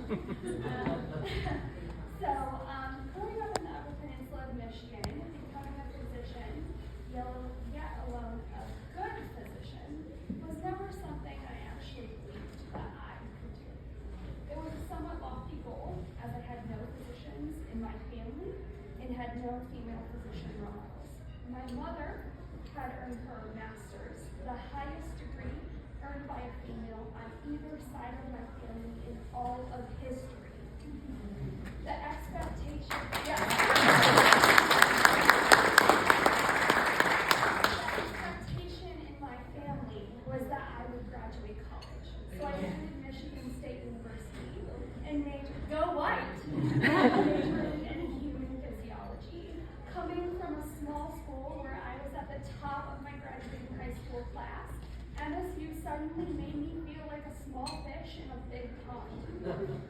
Growing up in the Upper Peninsula of Michigan, becoming a physician, yet alone a good physician, was never something I actually believed that I could do. It was a somewhat lofty goal, as I had no physicians in my family and had no female physician role models. My mother had earned her master's, the highest degree earned by a female on either side of my family in all of history. The expectation in my family was that I would graduate college. So I attended Michigan State University and majored in human physiology. Coming from a small school where I was at the top of my graduating high school class, MSU suddenly made me feel like a small fish in a big pond.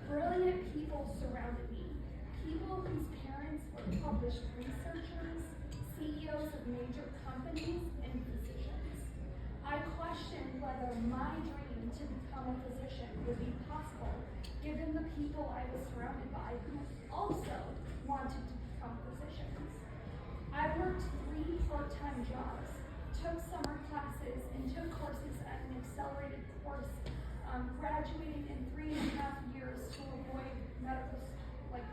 Brilliant people surrounded me. People whose parents were published researchers, CEOs of major companies, and physicians. I questioned whether my dream to become a physician would be possible, given the people I was surrounded by who also wanted to become physicians. I worked 3 part-time jobs, took summer classes, and took courses at an accelerated course, graduating in 3.5 years to avoid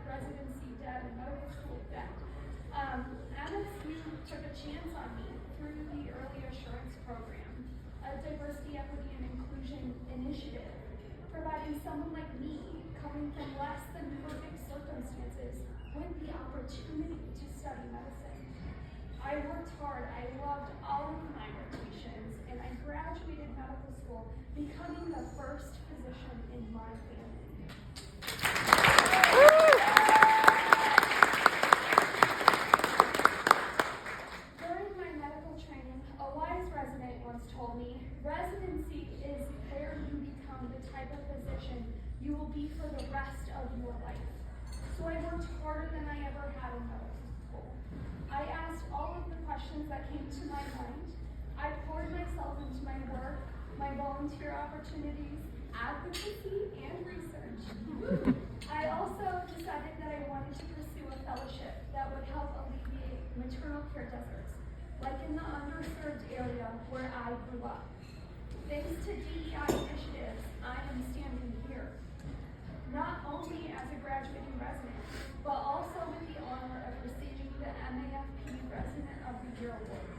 residency debt and medical school debt. MSU took a chance on me through the Early Assurance Program, a diversity, equity, and inclusion initiative, providing someone like me, coming from less than perfect circumstances, with the opportunity to study medicine. I worked hard, I loved all of my rotations, and I graduated medical school, becoming the first physician in my family. During my medical training, a wise resident once told me, residency is where you become the type of physician you will be for the rest of your life. So I worked harder than I ever had in medical school. I asked all of the questions that came to my mind. I poured myself into my work, my volunteer opportunities, advocacy, and research. I also decided that I wanted to pursue a fellowship that would help alleviate maternal care deserts, like in the underserved area where I grew up. Thanks to DEI initiatives, I am standing here, not only as a graduating resident, but also with the honor of receiving the MAFP Resident of the Year Award.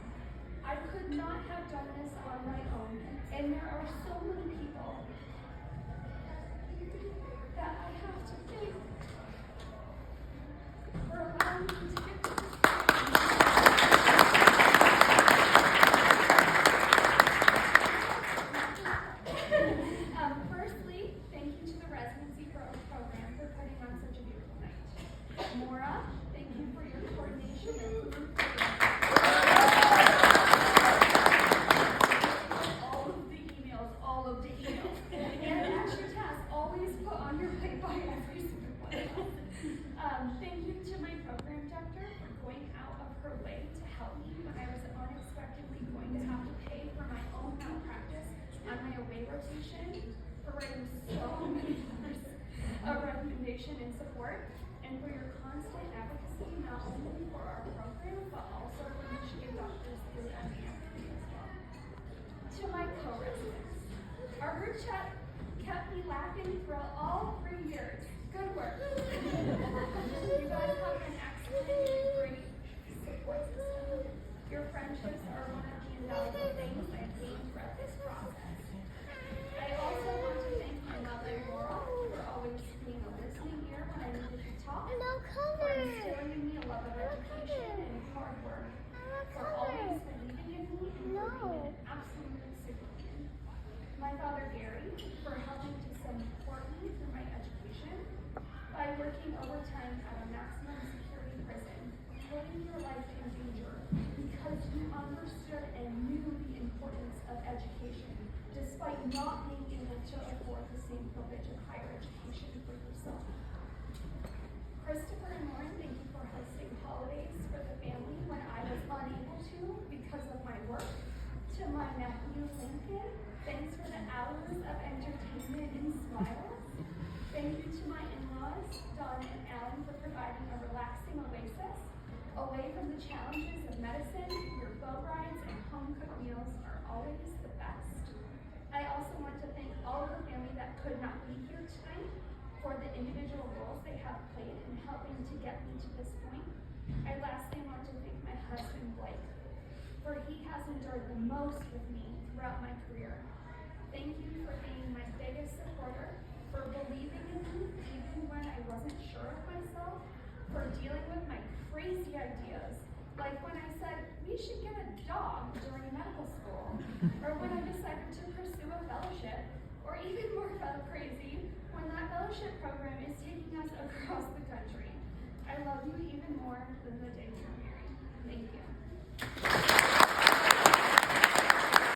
I could not have done this on my own, and there are so many people that I have to thank for allowing me to get to this point. Firstly, thank you to the Residency program for putting on such a beautiful night. Maura, thank you for your coordination and group all of the emails. And as your task, always put on your plate by every single one. Thank you to my program director for going out of her way to help me when I was unexpectedly going to have to pay for my own malpractice on my away rotation, for writing so many letters of recommendation and support, and for your constant advocacy not only for our program, but also for Michigan doctors through MAFP as well. To my co-residents, our group chat kept me laughing throughout all 3 years. Good work. You guys have been excellent and a great support system. Your friendships are one of the invaluable things I've gained throughout this process. I also want to thank my mother, Laura, for always being a listening ear when I needed to talk, for instilling in me a love of education and hard work, for always believing in me and for being an absolute superhuman. My father, Gary, for helping to support me through my education by working overtime at a maximum security prison, putting your life in danger because you understood and knew the importance of education, despite not being able to afford the same privilege of higher education for yourself. Christopher and Lauren, thank you for hosting holidays for the family when I was unable to because of my work. To my nephew, Lincoln, thanks for the hours of entertainment and smiles. Thank you to my always the best. I also want to thank all of the family that could not be here tonight for the individual roles they have played in helping to get me to this point. I lastly want to thank my husband, Blake, for he has endured the most with me throughout my career. Thank you for being my biggest supporter, for believing in me even when I wasn't sure of myself, for dealing with my crazy ideas, like when I said we should get a dog during medical school, or when I decided to pursue a fellowship, or even more crazy, when that fellowship program is taking us across the country. I love you even more than the day we were married. Thank you.